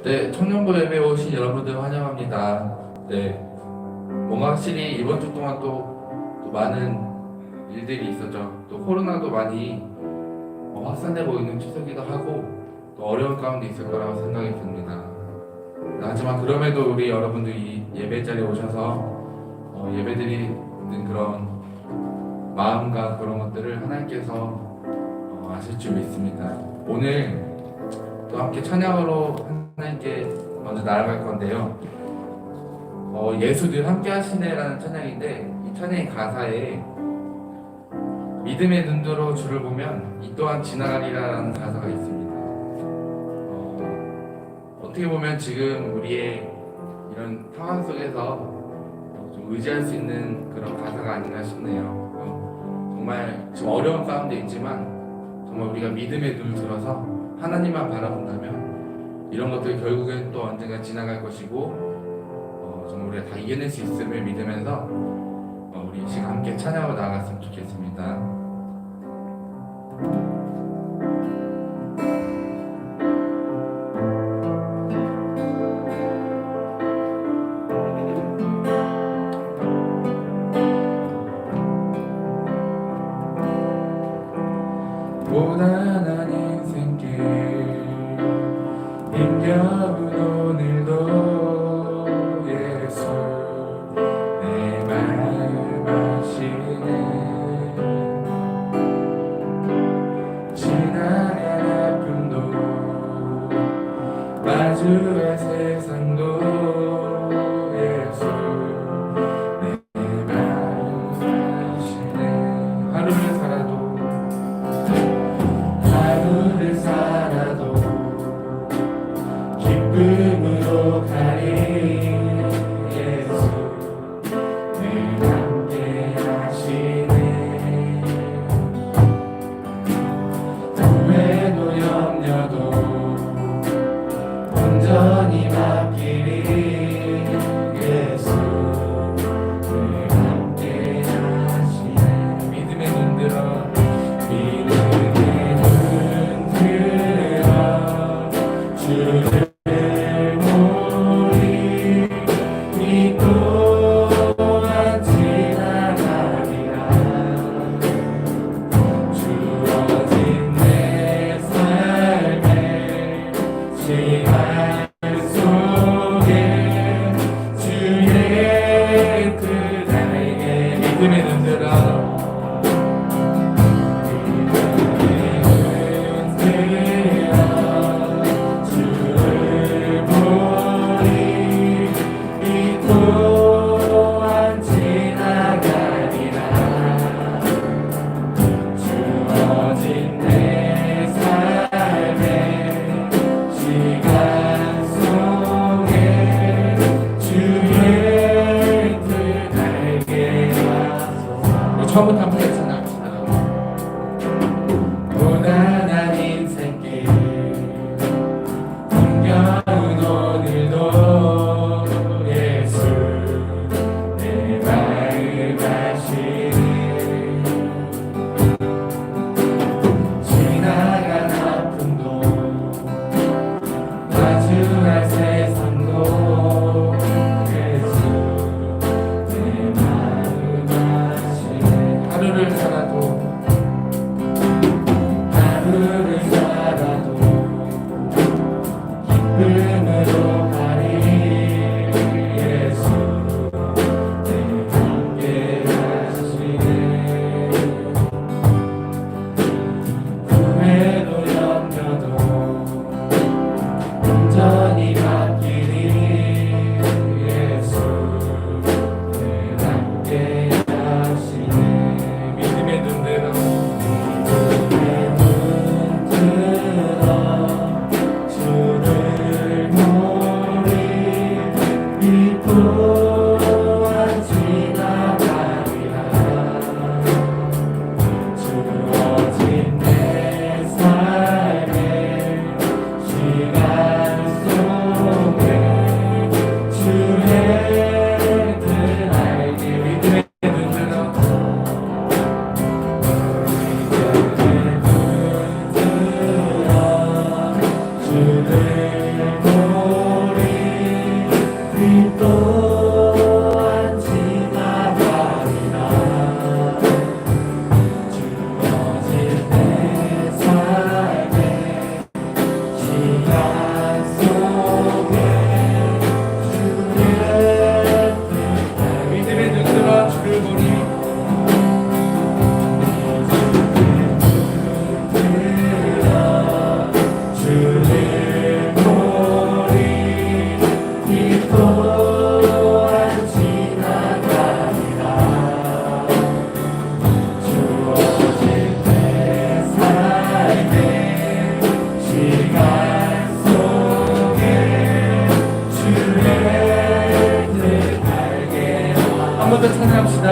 네, 청년부 예배에 오신 여러분들 환영합니다. 네, 뭔가 확실히 이번 주 동안 또 많은 일들이 있었죠. 또 코로나도 많이 확산되고 있는 추세기도 하고 또 어려운 가운데 있을 거라고 생각이 듭니다. 하지만 그럼에도 우리 여러분들이 예배 자리에 오셔서 예배드리는 그런 마음과 그런 것들을 하나님께서 아실 줄 믿습니다. 오늘 또 함께 찬양으로 하나님께 먼저 나아갈 건데요. 예수 늘 함께 하시네라는 찬양인데, 이 찬양의 가사에 믿음의 눈으로 주를 보면 이 또한 지나가리라는 가사가 있습니다. 어떻게 보면 지금 우리의 이런 상황 속에서 좀 의지할 수 있는 그런 가사가 아닌가 싶네요. 정말 지금 어려운 가운데 있지만 정말 우리가 믿음의 눈을 들어서 하나님만 바라본다면 이런 것들 결국엔 또 언젠가 지나갈 것이고 정말 우리가 다 이겨낼 수 있음을 믿으면서 우리 지금 함께 찬양하고 나아갔으면 좋겠습니다. 고단한 인생길 힘겨운 오늘도 예수 내 마음 아시네. 지나간 아픔도 마주할 세상도 예수 내 마음 아시네. 하루를 살아도 기쁨으로 가리 예수 늘 함께 하시네. 후회도 염려도 혼자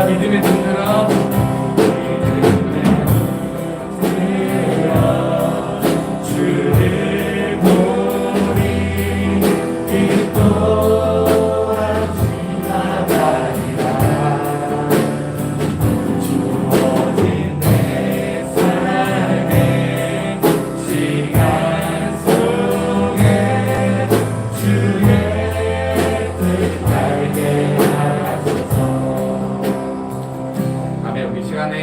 믿음의 등들어 주의 보리 기뻐하시나이다. 주어진 내 삶의 시간 속에 주의 뜻 알게 하소서. 아멘. 우리 시간에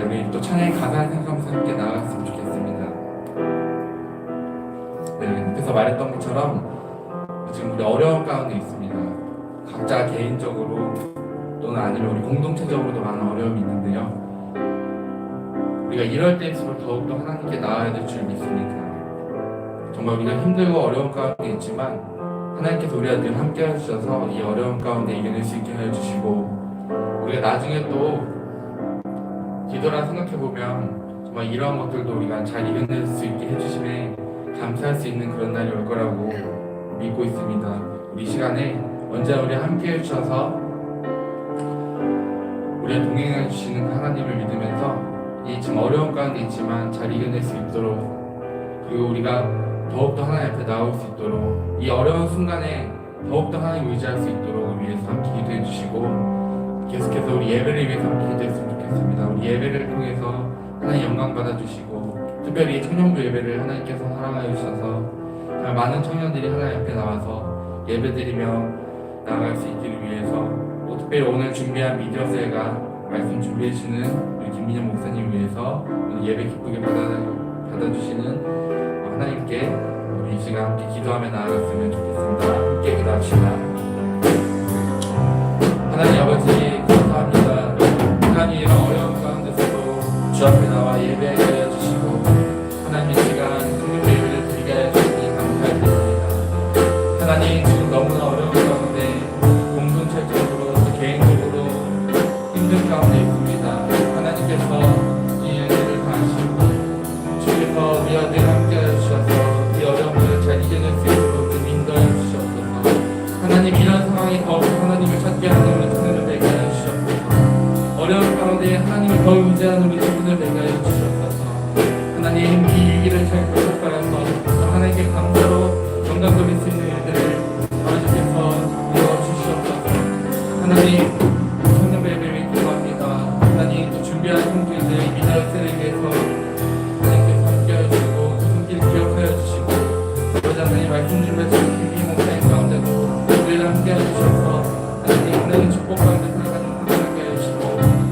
우리 또 찬양의 가사 생각하면서 함께 나아갔으면 좋겠습니다. 네, 그래서 말했던 것처럼 지금 우리 어려운 가운데 있습니다. 각자 개인적으로 또는 아니면 우리 공동체적으로도 많은 어려움이 있는데요. 우리가 이럴 때일수록 더욱더 하나님께 나아야 될 줄 믿습니다. 정말 우리가 힘들고 어려운 가운데 있지만 하나님께서 우리와 늘 함께 해주셔서 이 어려운 가운데 이겨낼 수 있게 해주시고, 우리가 나중에 또 뒤돌아 생각해보면 정말 이러한 것들도 우리가 잘 이겨낼 수 있게 해주심에 감사할 수 있는 그런 날이 올 거라고 믿고 있습니다. 우리 시간에 언제나 우리와 함께 해주셔서 우리와 동행해 주시는 그 하나님을 믿으면서 이 지금 어려운 가운데 있지만 잘 이겨낼 수 있도록, 그리고 우리가 더욱더 하나님 앞에 나올 수 있도록, 이 어려운 순간에 더욱더 하나님 의지할 수 있도록 위해서 함께 기도해 주시고, 계속해서 우리 예배를 위해서 함께 기도했으면 좋겠습니다. 우리 예배를 통해서 하나님 영광 받아주시고, 특별히 청년부 예배를 하나님께서 사랑하여 주셔서 정말 많은 청년들이 하나님 앞에 나와서 예배드리며 나아갈 수 있기를 위해서, 또 특별히 오늘 준비한 미디어셀가 말씀 준비해 주시는 우리 김민영 목사님 위해서 오늘 예배 기쁘게 받아주시는 하나님께 우리 이 시간 함께 기도하며 나아갔으면 좋겠습니다. 함께 기도합시다. 하나님 아버지 감사합니다. 하나님 이런 어려운 가운데서도 주 앞에 나와 예배하게 하여 주시고, 하나님 이 시간 성령 예배를 드리게 하여 주시니 감사드립니다. 하나님 지금 너무나 어려운 가운데 공동체적으로 또 개인적으로 힘든 가운데 있습니다. 하나님께서 이 은혜를 다하시고 주께서 우리와 늘 함께 하여 주셔서 이 어려움을 잘 이겨낼 수 있도록 인도하여 주시옵소서. 하나님 이런 상황이 더욱 하나님을 찾게 하는 우리 친구들 되게 하여 주시옵소서. 어려운 가운데 하나님을 더 의지하는 우리 친구들 되게 하여 주시옵소서. 하나님 이 위기를 잘 극복하여서 하나님께 감사로 영광 돌릴 수 있는 일들을 아버지께서 이루어주시옵소서. 하나님 청년 예배를 기도합니다. 하나님 또 준비한 손길들 미디어셀에 위해서 하나님께서 함께 해주시고 그 손길 기억하여 주시고, 아버지 하나님 말씀 준비해 주신 김희 목사님 가운데도 우리를 함께 해주셔서 하나님 축복 가운데 살아가는 하나님께 해주시고,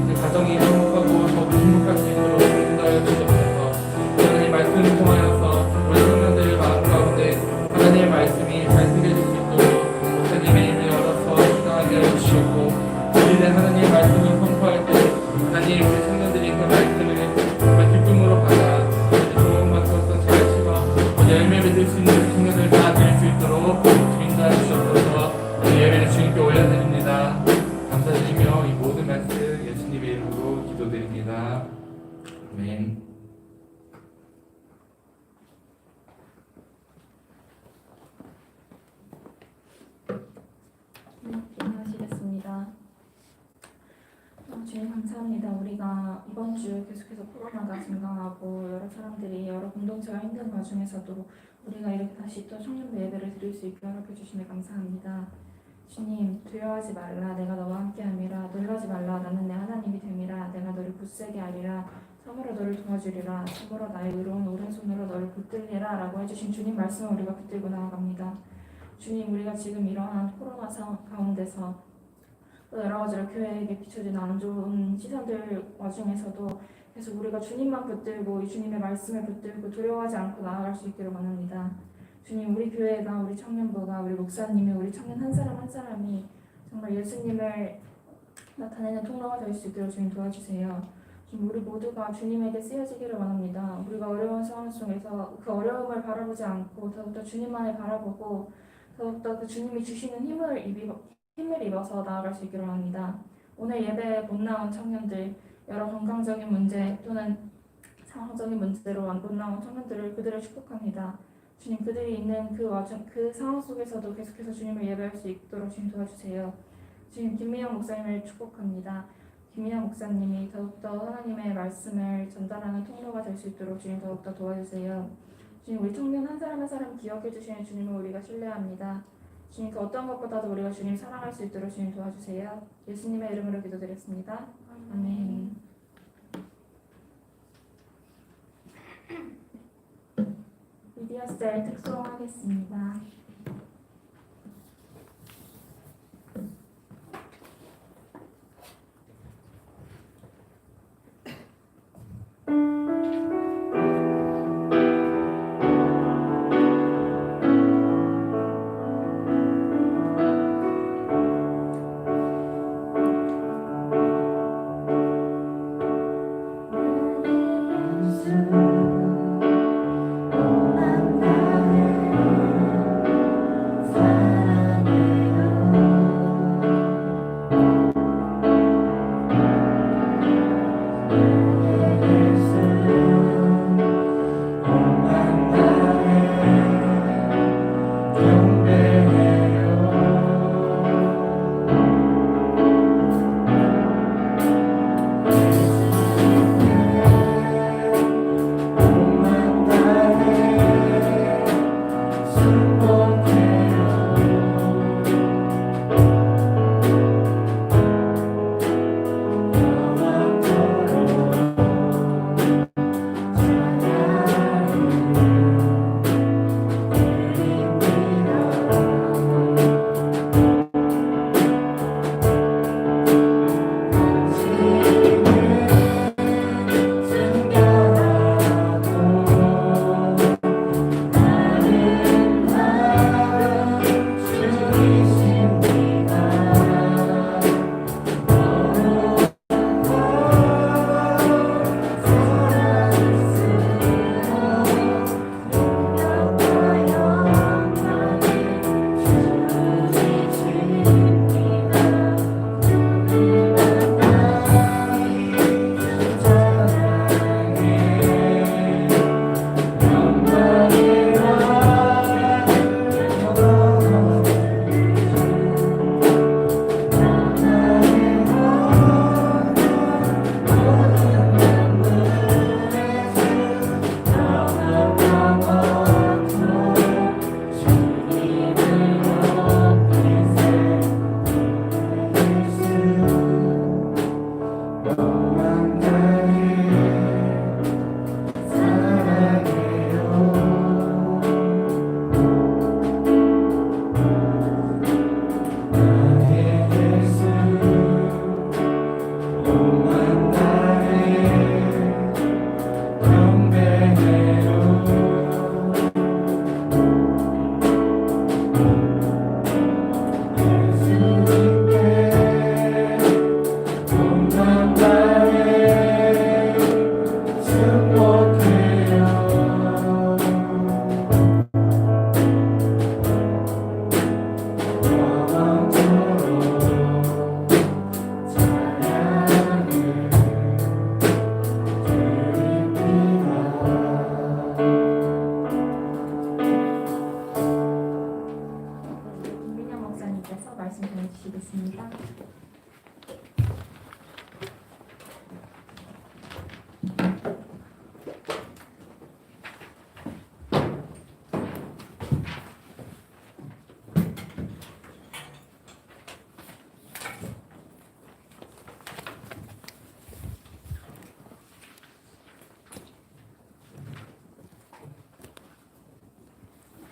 그 가정이 행복하고 더욱 행복할 수 있도록 인도하여 주시옵소서. 하나님 말씀을 통하여서 우리 청년들의 마음 가운데 하나님의 말씀이 잘 새겨질 수 있도록 목사님의 입을 열어서 기도하게 하여 주시고, 우리는 하나님의 말씀을 선포할 때 하나님 그 청년들이 그 말씀을 정말 기쁨으로 받아 좋은 것으로서 잘 치고 열매를 들 수 있는 청년들 다 될 수 있도록 인도하여 주시옵소서. 예배를 주님께 올려드립니다. 감사드리며 이 모든 말씀 예수님의 이름으로 기도드립니다. 아멘. 기도하시겠습니다. 주님 감사합니다. 우리가 이번 주 계속해서 코로나가 증가하고 여러 사람들이 여러 공동체가 힘든 와중에서도 우리가 이렇게 다시 또 청년부 예배를 드릴 수 있게 허락해 주시니 감사합니다. 주님, 두려워하지 말라. 내가 너와 함께함이라. 놀라지 말라. 나는 내 하나님이 됨이라. 내가 너를 굳세게 하리라. 참으로 너를 도와주리라. 참으로 나의 의로운 오른손으로 너를 붙들리라. 라고 해주신 주님 말씀을 우리가 붙들고 나아갑니다. 주님, 우리가 지금 이러한 코로나 상황 가운데서 또 여러 가지로 교회에게 비춰지는 안 좋은 시선들 와중에서도 계속 우리가 주님만 붙들고 이 주님의 말씀을 붙들고 두려워하지 않고 나아갈 수 있기를 원합니다. 주님, 우리 교회가, 우리 청년부가, 우리 목사님이, 우리 청년 한 사람 한 사람이 정말 예수님을 나타내는 통로가 될 수 있도록 주님 도와주세요. 주님, 우리 모두가 주님에게 쓰여지기를 원합니다. 우리가 어려운 상황 속에서 그 어려움을 바라보지 않고 더욱더 주님만을 바라보고 더욱더 그 주님이 주시는 힘을 입어서 나아갈 수 있기를 원합니다. 오늘 예배에 못 나온 청년들, 여러 건강적인 문제 또는 상황적인 문제로 못 나온 청년들을 그들을 축복합니다. 주님, 그들이 있는 그 상황 속에서도 계속해서 주님을 예배할 수 있도록 주님 도와주세요. 주님 김미영 목사님을 축복합니다. 김미영 목사님이 더욱더 하나님의 말씀을 전달하는 통로가 될 수 있도록 주님 더욱더 도와주세요. 주님 우리 청년 한 사람 한 사람 기억해 주시는 주님을 우리가 신뢰합니다. 주님 그 어떤 것보다도 우리가 주님 사랑할 수 있도록 주님 도와주세요. 예수님의 이름으로 기도드렸습니다. 아멘. 미디어 셀 특송하겠습니다.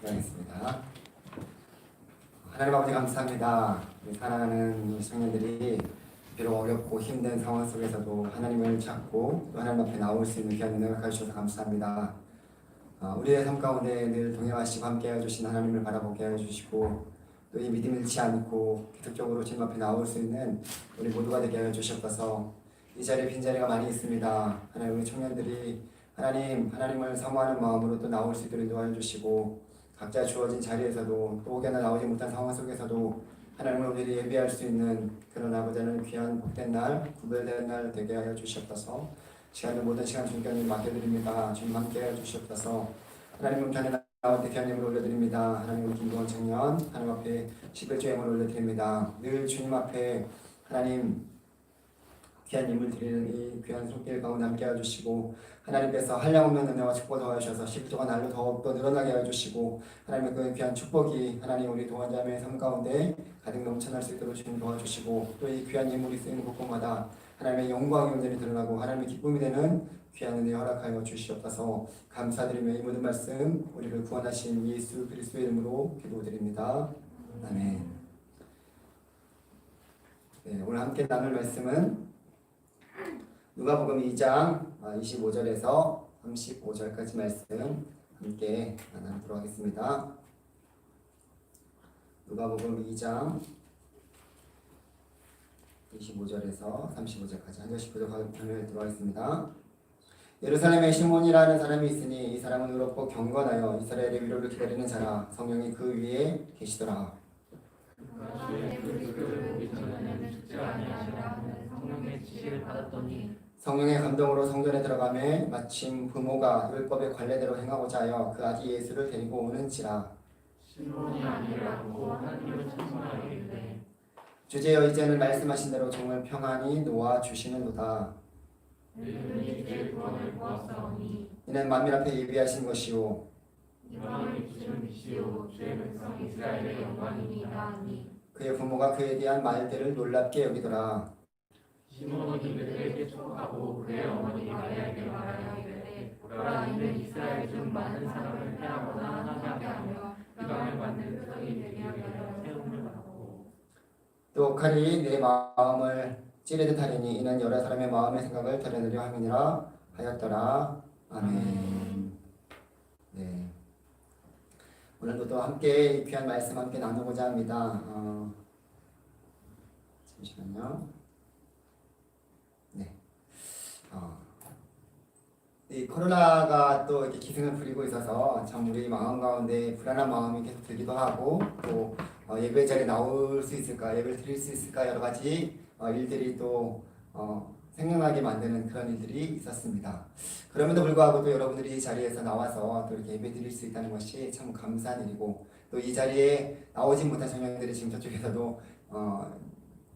기도하겠습니다. 하나님 아버지 감사합니다. 우리 사랑하는 우리 청년들이 비록 어렵고 힘든 상황 속에서도 하나님을 찾고 또 하나님 앞에 나올 수 있는 귀한 은혜를 가주셔서 감사합니다. 우리의 삶 가운데 늘 동행하시고 함께 해주신 하나님을 바라보게 해주시고 또 이 믿음 잃지 않고 계속적으로 주님 앞에 나올 수 있는 우리 모두가 되게 해주셨어서 이 자리에 빈자리가 많이 있습니다. 하나님 우리 청년들이 하나님을 사모하는 마음으로 또 나올 수 있도록 도와주시고 각자 주어진 자리에서도 또 혹여나 나오지 못한 상황 속에서도 하나님을 우리를 예배할 수 있는 그런 아버지 하나님 귀한 복된 날, 구별된 날 되게 하여 주시옵소서. 시간을 모든 시간 주님께 맡겨드립니다. 주님 함께 하여 주시옵소서. 하나님은 편에 나올 때 귀한 예물 올려드립니다. 하나님 김동원 청년 하나님 앞에 11조 예물 올려드립니다. 늘 주님 앞에 하나님 귀한 예물 드리는 이 귀한 손길 가운데 함께 해주시고 하나님께서 한량없는 은혜와 축복을 더하셔서 11조가 날로 더욱더 늘어나게 해주시고 하나님의 그 귀한 축복이 하나님 우리 동원자매의 삶 가운데 가득 넘쳐날 수 있도록 주님 도와주시고 또 이 귀한 예물이 쓰이는 곳곳마다 하나님의 영광이 온전히 드러나고 하나님의 기쁨이 되는 귀한 은혜 허락하여 주시옵소서. 감사드리며 이 모든 말씀 우리를 구원하신 예수 그리스도의 이름으로 기도드립니다. 아멘. 네, 오늘 함께 나눌 말씀은 누가복음 2장 25절에서 35절까지 말씀 함께 나누도록 하겠습니다. 누가복음 2장 25절에서 35절까지 한 절씩 보도록 하겠습니다. 예루살렘에 시몬이라는 사람이 있으니 이 사람은 의롭고 경건하여 이스라엘의 위로를 기다리는 자라. 성령이 그 위에 계시더라. 성령의 감동으로 성전에 들어가매 마침 부모가 율법의 관례대로 행하고자 하여 그 아기 예수를 데리고 오는지라. 시몬이 아니라고 하나님을 찬송하기를 주제여 이제는 말씀하신 대로 종을 평안히 놓아 주시는도다. 늙은이 내 구원을 보았사오니 이는 만민 앞에 예비하신 것이요 이방을 비추는 빛이요 주의 백성 이스라엘의 영광이니라. 그의 부모가 그에 대한 말들을 놀랍게 여기더라. 시몬이 베드로에게 촉하고 그의 어머니 마리아에게 말하여 이르되 보라 이는 이스라엘 중 많은 사람을 패하거나 하나게 하며 이방을 만든 끄덕이 되게 하려 세움을 받고 또 칼이 내 마음을 찌르듯 하리니 이는 여러 사람의 마음의 생각을 드러내려 함이니라 하였더라. 아멘. 네. 오늘도 또 함께 이 귀한 말씀 함께 나누고자 합니다. 잠시만요. 네. 이 코로나가 또 이렇게 기승을 부리고 있어서 참 우리 마음 가운데 불안한 마음이 계속 들기도 하고 또 예배 자리에 나올 수 있을까, 예배를 드릴 수 있을까 여러 가지 일들이 또 생각나게 만드는 그런 일들이 있었습니다. 그럼에도 불구하고 또 여러분들이 이 자리에서 나와서 또 이렇게 예배 드릴 수 있다는 것이 참 감사한 일이고 또 이 자리에 나오지 못한 청년들이 지금 저쪽에서도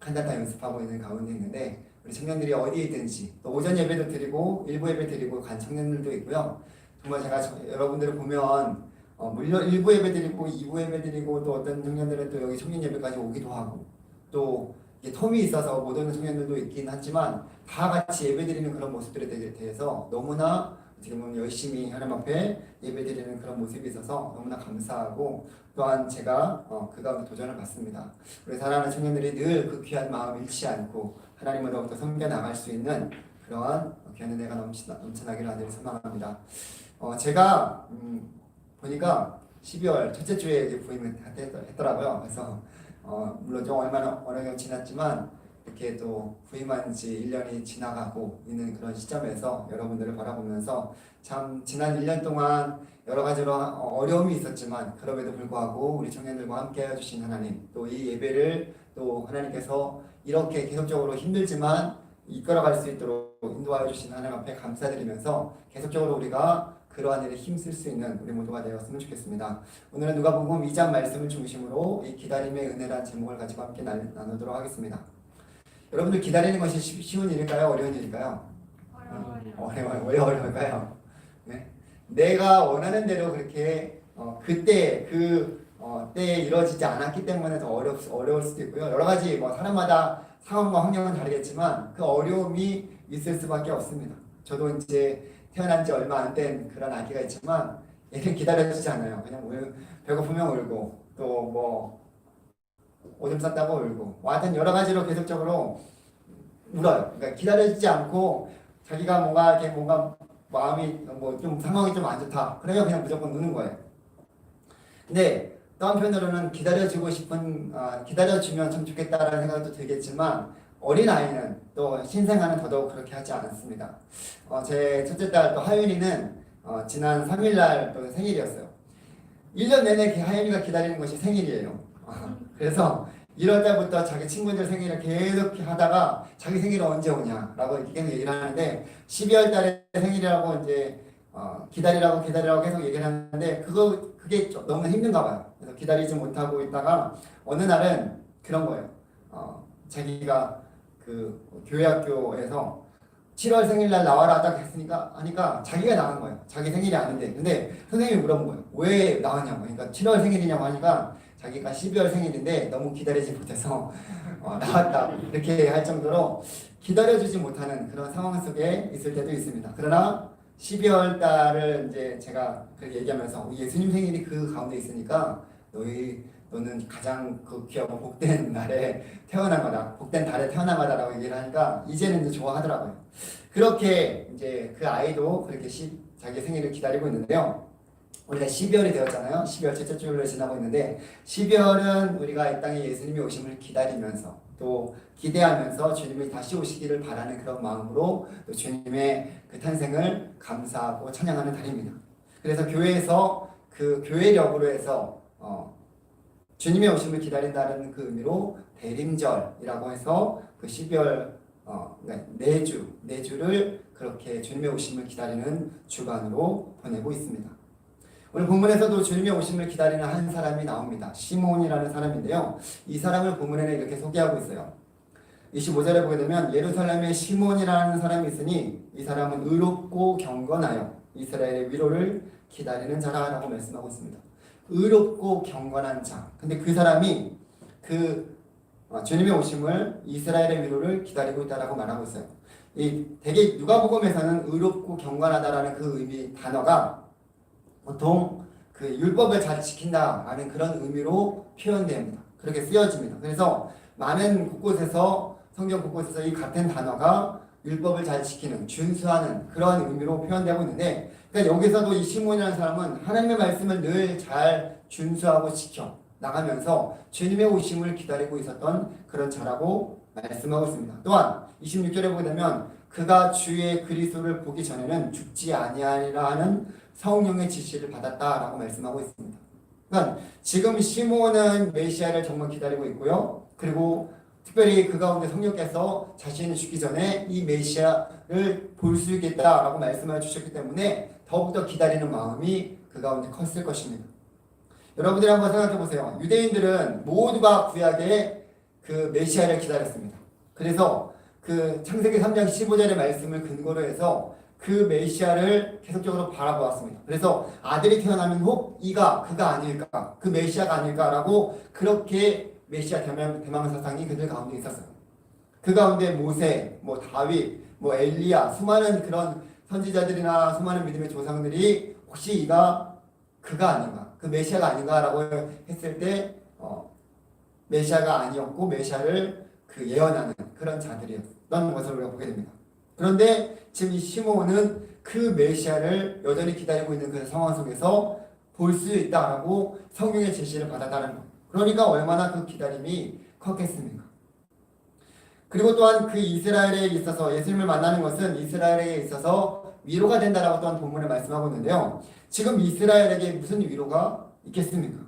칸다타 연습하고 있는 가운데 있는데 우리 청년들이 어디에 있든지 또 오전 예배도 드리고 일부 예배 드리고 간 청년들도 있고요. 정말 제가 여러분들을 보면 물론 일부 예배 드리고 2부 예배 드리고 또 어떤 청년들은 또 여기 청년 예배까지 오기도 하고 또 텀이 있어서 못 오는 청년들도 있긴 하지만 다 같이 예배 드리는 그런 모습들에 대해서 너무나 지금은 열심히 하나님 앞에 예배 드리는 그런 모습이 있어서 너무나 감사하고 또한 제가 그 가운데 도전을 받습니다. 우리 사랑하는 청년들이 늘 그 귀한 마음 잃지 않고 하나님으로부터 섬겨 나갈 수 있는 그러한 귀한 은혜가 넘쳐나기를 하늘 소망합니다. 제가 보니까 12월 첫째 주에 이제 부임을 했더라고요. 그래서 물론 좀 얼마나 어느 정도 지났지만 이렇게 또 부임한 지 1년이 지나가고 있는 그런 시점에서 여러분들을 바라보면서 참 지난 1년 동안 여러 가지로 어려움이 있었지만 그럼에도 불구하고 우리 청년들과 함께 해주신 하나님 또 이 예배를 또 하나님께서 이렇게 계속적으로 힘들지만 이끌어갈 수 있도록 인도하여 주신 하나님 앞에 감사드리면서 계속적으로 우리가 그러한 일에 힘쓸 수 있는 우리 모두가 되었으면 좋겠습니다. 오늘은 누가복음 2장 말씀을 중심으로 이 기다림의 은혜라는 제목을 가지고 함께 나누도록 하겠습니다. 여러분들 기다리는 것이 쉬운 일일까요? 어려운 일일까요? 어려워요. 왜 어려울까요? 네? 내가 원하는 대로 그렇게 그때 때에 이루어지지 않았기 때문에 더 어려울 수도 있고요. 여러 가지 사람마다 상황과 환경은 다르겠지만 그 어려움이 있을 수밖에 없습니다. 저도 이제 태어난 지 얼마 안 된 그런 아기가 있지만 얘는 기다려주지 않아요. 그냥 배고프면 울고 또 오줌 쌌다고 울고 하여튼 여러 가지로 계속적으로 울어요. 그러니까 기다려주지 않고 자기가 뭔가 마음이 좀 상황이 좀 안 좋다. 그러면 그냥 무조건 우는 거예요. 근데 또 한편으로는 기다려주면 참 좋겠다라는 생각도 들겠지만 어린아이는 또 신생아는 더더욱 그렇게 하지 않습니다. 제 첫째 딸 또 하윤이는 지난 3일날 또 생일이었어요. 1년 내내 하윤이가 기다리는 것이 생일이에요. 그래서 1월달부터 자기 친구들 생일을 계속 하다가 자기 생일은 언제 오냐라고 계속 얘기를 하는데 12월달에 생일이라고 이제 기다리라고 계속 얘기를 하는데 그게 너무 힘든가 봐요. 그래서 기다리지 못하고 있다가 어느 날은 그런 거예요. 자기가 그 교회 학교에서 7월 생일날 나와라 딱 하니까 자기가 나간 거예요. 자기 생일이 아닌데. 근데 선생님이 물어본 거예요. 왜 나왔냐고. 그러니까 7월 생일이냐고 하니까 자기가 12월 생일인데 너무 기다리지 못해서 나왔다. 이렇게 할 정도로 기다려주지 못하는 그런 상황 속에 있을 때도 있습니다. 그러나 12월 달을 이제 제가 그렇게 얘기하면서 예수님 생일이 그 가운데 있으니까 너는 가장 그 귀하고 복된 날에 태어난 거다. 복된 달에 태어난 거다라고 얘기를 하니까 이제는 이제 좋아하더라고요. 그렇게 이제 그 아이도 그렇게 자기 생일을 기다리고 있는데요. 우리가 12월이 되었잖아요. 12월 첫째 주를 지나고 있는데 12월은 우리가 이 땅에 예수님이 오심을 기다리면서 또 기대하면서 주님이 다시 오시기를 바라는 그런 마음으로 또 주님의 그 탄생을 감사하고 찬양하는 달입니다. 그래서 교회에서 그 교회력으로 해서 주님의 오심을 기다린다는 그 의미로 대림절이라고 해서 그 12월 그러니까 네 주를 그렇게 주님의 오심을 기다리는 주간으로 보내고 있습니다. 오늘 본문에서도 주님의 오심을 기다리는 한 사람이 나옵니다. 시몬이라는 사람인데요. 이 사람을 본문에는 이렇게 소개하고 있어요. 25절에 보게 되면 예루살렘에 시몬이라는 사람이 있으니 이 사람은 의롭고 경건하여 이스라엘의 위로를 기다리는 자라라고 말씀하고 있습니다. 의롭고 경건한 자. 근데 그 사람이 주님의 오심을 이스라엘의 위로를 기다리고 있다라고 말하고 있어요. 대개 누가복음에서는 의롭고 경건하다라는 그 의미 단어가 보통 그 율법을 잘 지킨다라는 그런 의미로 표현됩니다. 그렇게 쓰여집니다. 그래서 많은 곳곳에서 성경 곳곳에서 이 같은 단어가 율법을 잘 지키는, 준수하는 그런 의미로 표현되고 있는데, 그러니까 여기서도 이 시몬이라는 사람은 하나님의 말씀을 늘 잘 준수하고 지켜 나가면서 주님의 오심을 기다리고 있었던 그런 자라고 말씀하고 있습니다. 또한 26절에 보게 되면 그가 주의 그리스도를 보기 전에는 죽지 아니하리라 하는 성령의 지시를 받았다라고 말씀하고 있습니다. 그러니까 지금 시몬은 메시아를 정말 기다리고 있고요. 그리고 특별히 그 가운데 성령께서 자신이 죽기 전에 이 메시아를 볼 수 있겠다라고 말씀해 주셨기 때문에 더욱더 기다리는 마음이 그 가운데 컸을 것입니다. 여러분들이 한번 생각해 보세요. 유대인들은 모두가 구약의 그 메시아를 기다렸습니다. 그래서 그 창세기 3장 15절의 말씀을 근거로 해서 그 메시아를 계속적으로 바라보았습니다. 그래서 아들이 태어나면 혹 그가 아닐까, 그 메시아가 아닐까라고 그렇게 메시아 대망 사상이 그들 가운데 있었어요. 그 가운데 모세, 다윗, 엘리야, 수많은 그런 선지자들이나 수많은 믿음의 조상들이 혹시 그가 아닌가, 그 메시아가 아닌가라고 했을 때 메시아가 아니었고 메시아를 예언하는 그런 자들이었던 것을 우리가 보게 됩니다. 그런데 지금 이 시몬은 그 메시아를 여전히 기다리고 있는 그 상황 속에서 볼 수 있다라고 성령의 제시를 받았다는 것. 그러니까 얼마나 그 기다림이 컸겠습니까? 그리고 또한 그 이스라엘에 있어서 예수님을 만나는 것은 이스라엘에 있어서 위로가 된다라고 또한 본문에 말씀하고 있는데요. 지금 이스라엘에게 무슨 위로가 있겠습니까?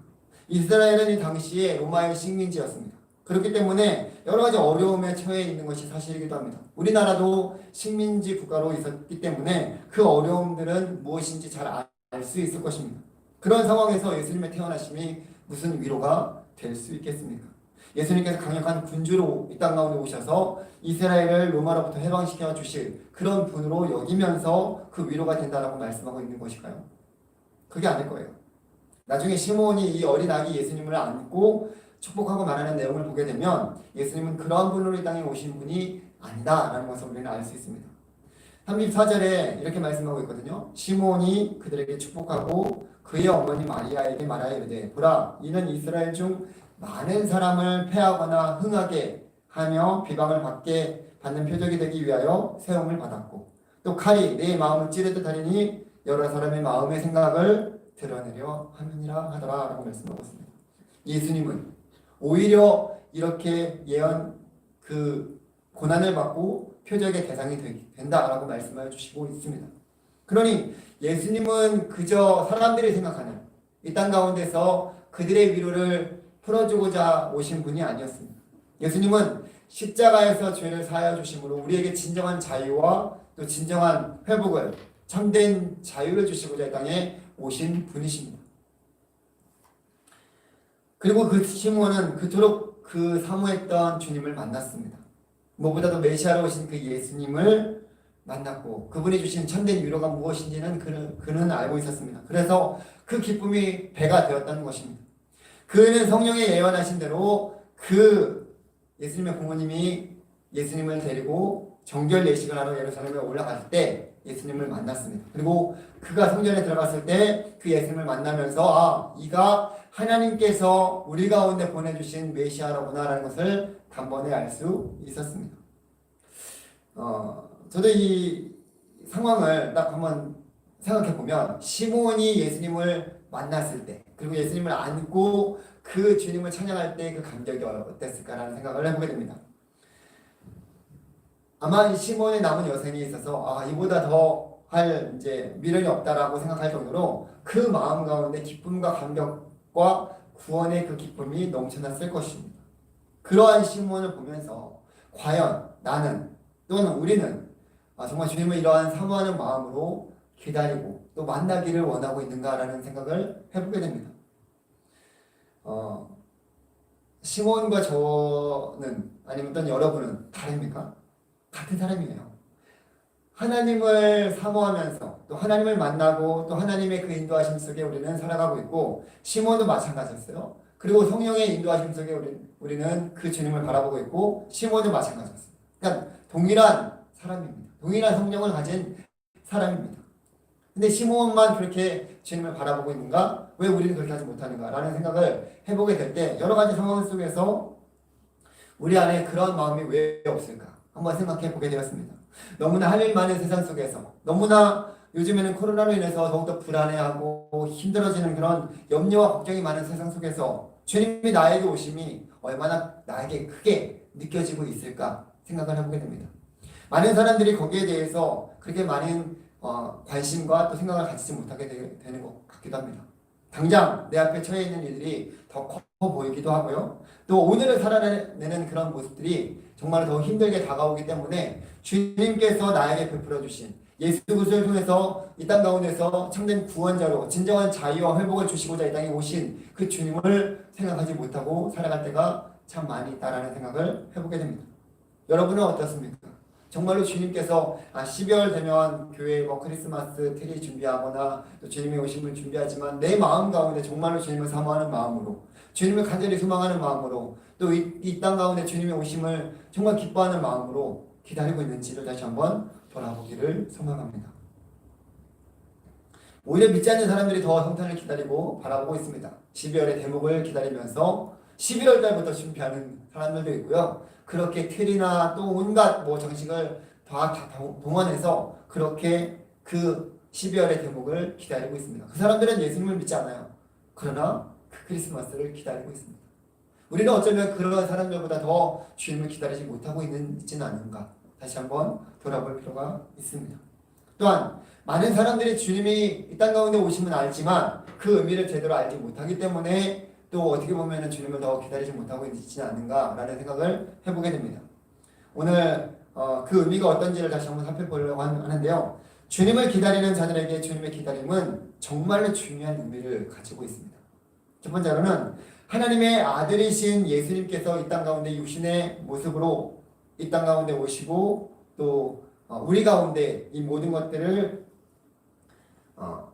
이스라엘은 이 당시에 로마의 식민지였습니다. 그렇기 때문에 여러 가지 어려움에 처해 있는 것이 사실이기도 합니다. 우리나라도 식민지 국가로 있었기 때문에 그 어려움들은 무엇인지 잘 알 수 있을 것입니다. 그런 상황에서 예수님의 태어나심이 무슨 위로가 될 수 있겠습니까? 예수님께서 강력한 군주로 이 땅 가운데 오셔서 이스라엘을 로마로부터 해방시켜 주실 그런 분으로 여기면서 그 위로가 된다라고 말씀하고 있는 것일까요? 그게 아닐 거예요. 나중에 시몬이 이 어린 아기 예수님을 안고 축복하고 말하는 내용을 보게 되면 예수님은 그러한 분으로 이 땅에 오신 분이 아니다라는 것을 우리는 알 수 있습니다. 34절에 이렇게 말씀하고 있거든요. 시몬이 그들에게 축복하고 그의 어머니 마리아에게 말하여 이르되 보라 이는 이스라엘 중 많은 사람을 패하거나 흥하게 하며 비방을 받는 표적이 되기 위하여 세움을 받았고 또 칼이 내 마음을 찌르듯 하리니 여러 사람의 마음의 생각을 드러내려 함이니라 하더라라고 말씀하고 있습니다. 예수님은 오히려 이렇게 고난을 받고 표적의 대상이 된다라고 말씀해 주시고 있습니다. 그러니 예수님은 그저 사람들이 생각하는 이 땅 가운데서 그들의 위로를 풀어주고자 오신 분이 아니었습니다. 예수님은 십자가에서 죄를 사하여 주심으로 우리에게 진정한 자유와 또 진정한 회복을 참된 자유를 주시고자 이 땅에 오신 분이십니다. 그리고 그 시몬은 그토록 그 사모했던 주님을 만났습니다. 무엇보다도 메시아로 오신 그 예수님을 만났고 그분이 주신 참된 위로가 무엇인지는 그는 알고 있었습니다. 그래서 그 기쁨이 배가 되었다는 것입니다. 그는 성령의 예언하신 대로 그 예수님의 부모님이 예수님을 데리고 정결 예식을 하러 예루살렘에 올라갈 때 예수님을 만났습니다. 그리고 그가 성전에 들어갔을 때 그 예수님을 만나면서 이가 하나님께서 우리 가운데 보내주신 메시아로구나라는 것을 단번에 알 수 있었습니다. 저도 이 상황을 딱 한번 생각해 보면 시몬이 예수님을 만났을 때 그리고 예수님을 안고 그 주님을 찬양할 때 그 감격이 어땠을까라는 생각을 해보게 됩니다. 아마 이 시몬의 남은 여생이 있어서 이보다 더 할 이제 미련이 없다라고 생각할 정도로 그 마음 가운데 기쁨과 감격과 구원의 그 기쁨이 넘쳐났을 것입니다. 그러한 시몬을 보면서 과연 나는 또는 우리는 정말 주님을 이러한 사모하는 마음으로 기다리고 또 만나기를 원하고 있는가라는 생각을 해보게 됩니다. 시몬과 저는 아니면 또 여러분은 다릅니까? 같은 사람이에요. 하나님을 사모하면서 또 하나님을 만나고 또 하나님의 그 인도하심 속에 우리는 살아가고 있고 시몬도 마찬가지였어요. 그리고 성령의 인도하심 속에 우리는 그 주님을 바라보고 있고 시몬도 마찬가지였어요. 그러니까 동일한 사람입니다. 동일한 성령을 가진 사람입니다. 근데 시몬만 그렇게 주님을 바라보고 있는가? 왜 우리는 그렇게 하지 못하는가? 라는 생각을 해보게 될 때 여러 가지 상황 속에서 우리 안에 그런 마음이 왜 없을까? 한번 생각해 보게 되었습니다. 너무나 할 일 많은 세상 속에서 너무나 요즘에는 코로나로 인해서 더욱더 불안해하고 힘들어지는 그런 염려와 걱정이 많은 세상 속에서 주님이 나에게 오심이 얼마나 나에게 크게 느껴지고 있을까 생각을 해보게 됩니다. 많은 사람들이 거기에 대해서 그렇게 많은 관심과 또 생각을 가지지 못하게 되는 것 같기도 합니다. 당장 내 앞에 처해 있는 일들이 더 커 보이기도 하고요. 또 오늘을 살아내는 그런 모습들이 정말 더 힘들게 다가오기 때문에 주님께서 나에게 베풀어 주신 예수 그리스도를 통해서 이 땅 가운데서 참된 구원자로 진정한 자유와 회복을 주시고자 이 땅에 오신 그 주님을 생각하지 못하고 살아갈 때가 참 많이 있다라는 생각을 해보게 됩니다. 여러분은 어떻습니까? 정말로 주님께서 12월 되면 교회에 크리스마스 트리 준비하거나 또 주님의 오심을 준비하지만 내 마음 가운데 정말로 주님을 사모하는 마음으로 주님을 간절히 소망하는 마음으로 또 이 땅 가운데 주님의 오심을 정말 기뻐하는 마음으로 기다리고 있는지를 다시 한번 돌아보기를 소망합니다. 오히려 믿지 않는 사람들이 더 성탄을 기다리고 바라보고 있습니다. 12월의 대목을 기다리면서 11월 달부터 준비하는 사람들도 있고요. 그렇게 트리나 또 온갖 정식을 다 동원해서 그렇게 그 12월의 대목을 기다리고 있습니다. 그 사람들은 예수님을 믿지 않아요. 그러나 그 크리스마스를 기다리고 있습니다. 우리는 어쩌면 그런 사람들보다 더 주님을 기다리지 못하고 있지는 않은가 다시 한번 돌아볼 필요가 있습니다. 또한 많은 사람들이 주님이 이 땅 가운데 오심은 알지만 그 의미를 제대로 알지 못하기 때문에 또 어떻게 보면 주님을 더 기다리지 못하고 있지는 않는가라는 생각을 해보게 됩니다. 오늘 그 의미가 어떤지를 다시 한번 살펴보려고 하는데요. 주님을 기다리는 자들에게 주님의 기다림은 정말로 중요한 의미를 가지고 있습니다. 첫 번째로는 하나님의 아들이신 예수님께서 이 땅 가운데 육신의 모습으로 이 땅 가운데 오시고 또 우리 가운데 이 모든 것들을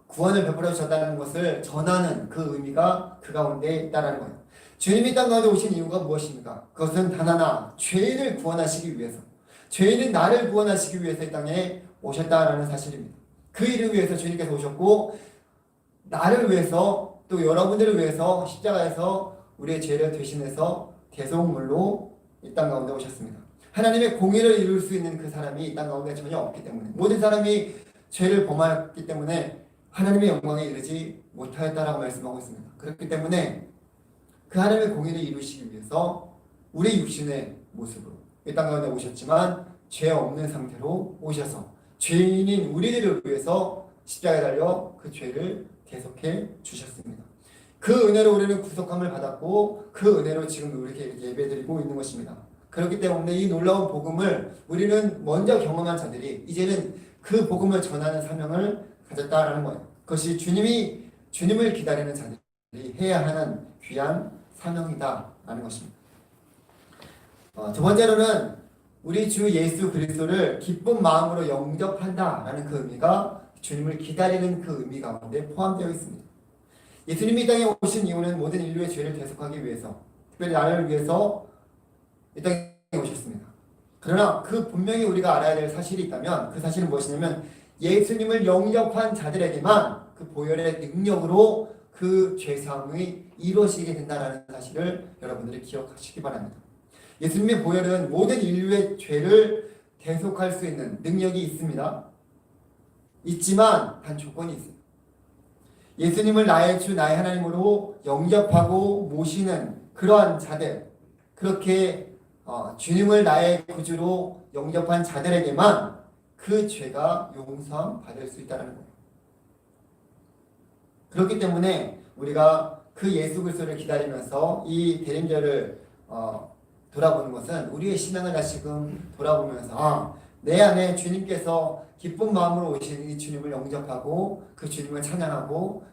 구원을 베풀어 주셨다는 것을 전하는 그 의미가 그 가운데 있다는 거예요. 주님이 땅 가운데 오신 이유가 무엇입니까? 그것은 단 하나, 죄인을 구원하시기 위해서, 죄인은 나를 구원하시기 위해서 이 땅에 오셨다라는 사실입니다. 그 일을 위해서 주님께서 오셨고 나를 위해서 또 여러분들을 위해서 십자가에서 우리의 죄를 대신해서 대속물로 이 땅 가운데 오셨습니다. 하나님의 공의를 이룰 수 있는 그 사람이 이 땅 가운데 전혀 없기 때문에 모든 사람이 죄를 범하였기 때문에 하나님의 영광에 이르지 못하였다라고 말씀하고 있습니다. 그렇기 때문에 그 하나님의 공의를 이루시기 위해서 우리 육신의 모습으로 이 땅 가운데 오셨지만 죄 없는 상태로 오셔서 죄인인 우리들을 위해서 십자가에 달려 그 죄를 대속해 주셨습니다. 그 은혜로 우리는 구속함을 받았고 그 은혜로 지금 이렇게 예배드리고 있는 것입니다. 그렇기 때문에 이 놀라운 복음을 우리는 먼저 경험한 자들이 이제는 그 복음을 전하는 사명을 가졌다라는 거예요. 그것이 주님을 기다리는 자들이 해야 하는 귀한 사명이다라는 것입니다. 두 번째로는 우리 주 예수 그리스도를 기쁜 마음으로 영접한다라는 그 의미가 주님을 기다리는 그 의미 가운데 포함되어 있습니다. 예수님이 이 땅에 오신 이유는 모든 인류의 죄를 대속하기 위해서, 특별히 나를 위해서 이 땅에 오셨습니다. 그러나 그 분명히 우리가 알아야 될 사실이 있다면 그 사실은 무엇이냐면 예수님을 영접한 자들에게만 그 보혈의 능력으로 그 죄사함이 이루어지게 된다는 사실을 여러분들이 기억하시기 바랍니다. 예수님의 보혈은 모든 인류의 죄를 대속할 수 있는 능력이 있습니다. 있지만 단 조건이 있습니다. 예수님을 나의 주 나의 하나님으로 영접하고 모시는 그러한 자들, 그렇게 주님을 나의 구주로 영접한 자들에게만 그 죄가 용서함 받을 수 있다는 거예요. 그렇기 때문에 우리가 그 예수 그리스도를 기다리면서 이 대림절을 돌아보는 것은 우리의 신앙을 다시금 돌아보면서 내 안에 주님께서 기쁜 마음으로 오신 이 주님을 영접하고 그 주님을 찬양하고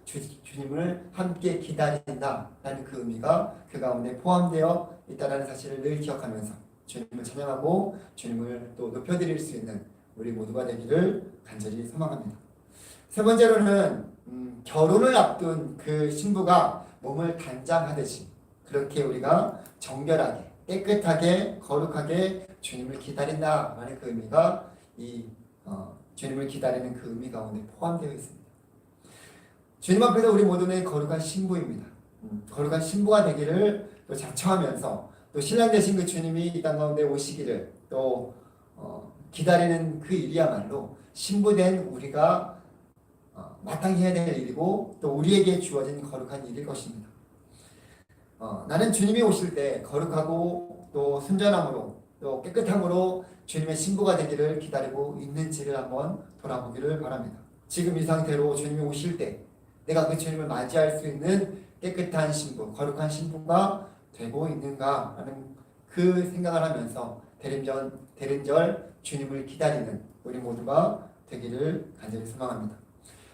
주님을 함께 기다린다라는 그 의미가 그 가운데 포함되어 있다는 사실을 늘 기억하면서 주님을 찬양하고 주님을 또 높여드릴 수 있는 우리 모두가 되기를 간절히 소망합니다. 세 번째로는 결혼을 앞둔 그 신부가 몸을 단장하듯이 그렇게 우리가 정결하게 깨끗하게 거룩하게 주님을 기다린다라는 그 의미가 주님을 기다리는 그 의미 가운데 포함되어 있습니다. 주님 앞에서 우리 모두는 거룩한 신부입니다. 거룩한 신부가 되기를 또 자처하면서 또 신랑 되신 그 주님이 이 땅 가운데 오시기를 또 기다리는 그 일이야말로 신부된 우리가 마땅히 해야 될 일이고 또 우리에게 주어진 거룩한 일일 것입니다. 나는 주님이 오실 때 거룩하고 또 순전함으로 또 깨끗함으로 주님의 신부가 되기를 기다리고 있는지를 한번 돌아보기를 바랍니다. 지금 이 상태로 주님이 오실 때 내가 그 주님을 맞이할 수 있는 깨끗한 신부, 거룩한 신부가 되고 있는가라는 그 생각을 하면서 대림절 주님을 기다리는 우리 모두가 되기를 간절히 소망합니다.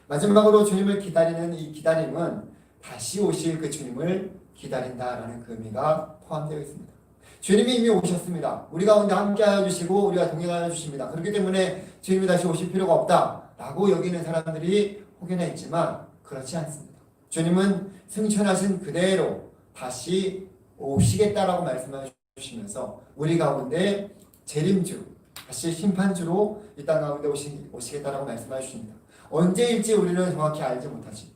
마지막으로 주님을 기다리는 이 기다림은 다시 오실 그 주님을 기다린다라는 그 의미가 포함되어 있습니다. 주님이 이미 오셨습니다. 우리 가운데 함께하여 주시고 우리가 동행하여 주십니다. 그렇기 때문에 주님이 다시 오실 필요가 없다라고 여기는 사람들이 혹여나 있지만 그렇지 않습니다. 주님은 승천하신 그대로 다시 오시겠다라고 말씀해 주시면서 우리 가운데 재림주, 다시 심판주로 이 땅 가운데 오시겠다라고 말씀해 주십니다. 언제일지 우리는 정확히 알지